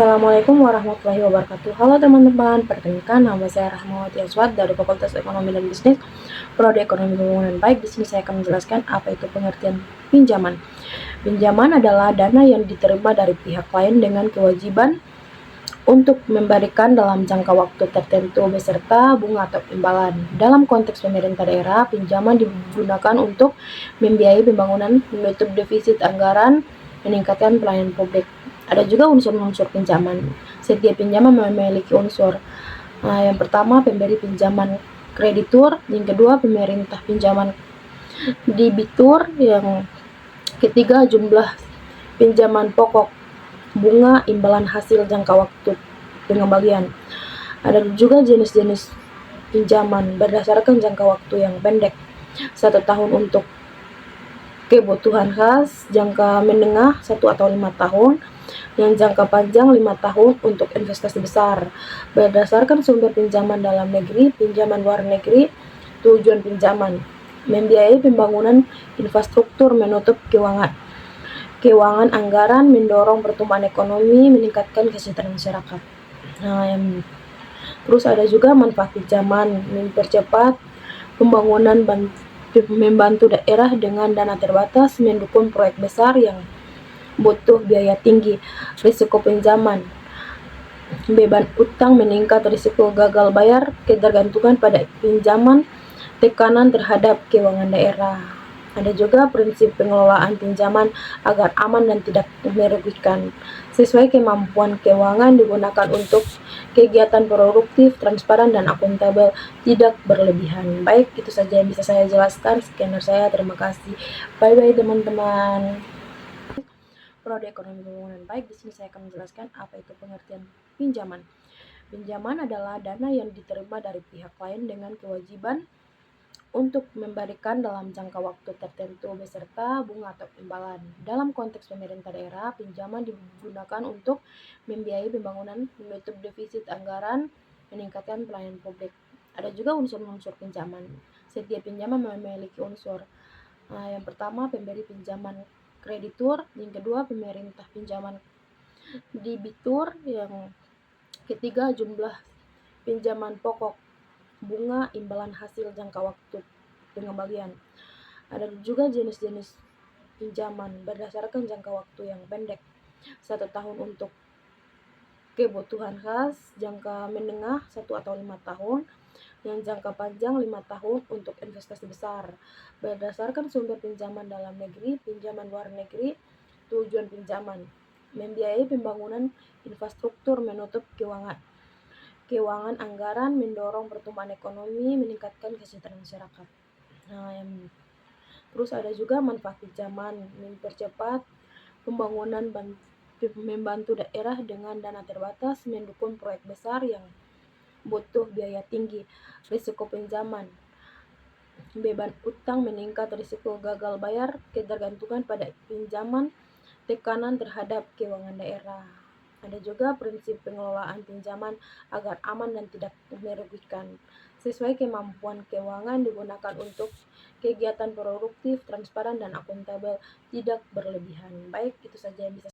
Assalamualaikum warahmatullahi wabarakatuh. Halo teman-teman, perkenalkan nama saya Rahmawati Aswad dari Fakultas Ekonomi dan Bisnis, Prodi Ekonomi Pembangunan Baik. Di sini saya akan menjelaskan apa itu pengertian pinjaman. Pinjaman adalah dana yang diterima dari pihak lain dengan kewajiban untuk memberikan dalam jangka waktu tertentu beserta bunga atau imbalan. Dalam konteks pemerintah daerah, pinjaman digunakan untuk membiayai pembangunan, menutup defisit anggaran, meningkatkan pelayanan publik. Ada juga unsur-unsur pinjaman. Setiap pinjaman memiliki unsur. Yang pertama, pemberi pinjaman kreditur, yang kedua pemerintah pinjaman debitur, yang ketiga jumlah pinjaman pokok, bunga, imbalan hasil jangka waktu pengembalian. Ada juga jenis-jenis pinjaman berdasarkan jangka waktu yang pendek, 1 tahun untuk kebutuhan khas, jangka menengah 1 atau 5 tahun, yang jangka panjang 5 tahun untuk investasi besar. Berdasarkan sumber pinjaman dalam negeri, pinjaman luar negeri, tujuan pinjaman membiayai pembangunan infrastruktur, menutup keuangan anggaran, mendorong pertumbuhan ekonomi, meningkatkan kesejahteraan masyarakat. Terus ada juga manfaat pinjaman, mempercepat pembangunan, membantu daerah dengan dana terbatas, mendukung proyek besar yang butuh biaya tinggi. Risiko pinjaman, beban utang meningkat, risiko gagal bayar, ketergantungan pada pinjaman, tekanan terhadap keuangan daerah. Ada juga prinsip pengelolaan pinjaman agar aman dan tidak merugikan. Sesuai kemampuan keuangan, digunakan untuk kegiatan produktif, transparan, dan akuntabel, tidak berlebihan. Baik, itu saja yang bisa saya jelaskan. Sekian dari saya, terima kasih. Bye-bye teman-teman. Prodi Ekonomi Pembangunan Baik. Di sini saya akan menjelaskan apa itu pengertian pinjaman. Pinjaman adalah dana yang diterima dari pihak lain dengan kewajiban untuk memberikan dalam jangka waktu tertentu beserta bunga atau imbalan. Dalam konteks pemerintah daerah, pinjaman digunakan untuk membiayai pembangunan, menutup defisit anggaran, meningkatkan pelayanan publik. Ada juga unsur-unsur pinjaman. Setiap pinjaman memiliki unsur. Yang pertama, pemberi pinjaman kreditur, yang kedua pemerintah pinjaman debitur, yang ketiga jumlah pinjaman pokok, bunga, imbalan hasil jangka waktu pengembalian. Ada juga jenis-jenis pinjaman berdasarkan jangka waktu yang pendek, 1 tahun untuk kebutuhan khas, jangka menengah 1 atau 5 tahun, yang jangka panjang 5 tahun untuk investasi besar. Berdasarkan sumber pinjaman dalam negeri, pinjaman luar negeri, tujuan pinjaman membiayai pembangunan infrastruktur, menutup keuangan anggaran, mendorong pertumbuhan ekonomi, meningkatkan kesejahteraan masyarakat. Terus ada juga manfaat pinjaman, mempercepat pembangunan, membantu daerah dengan dana terbatas, mendukung proyek besar yang butuh biaya tinggi. Risiko pinjaman, beban utang meningkat, risiko gagal bayar, ketergantungan pada pinjaman, tekanan terhadap keuangan daerah. Ada juga prinsip pengelolaan pinjaman agar aman dan tidak merugikan. Sesuai kemampuan keuangan, digunakan untuk kegiatan produktif, transparan, dan akuntabel, tidak berlebihan. Baik, itu saja yang bisa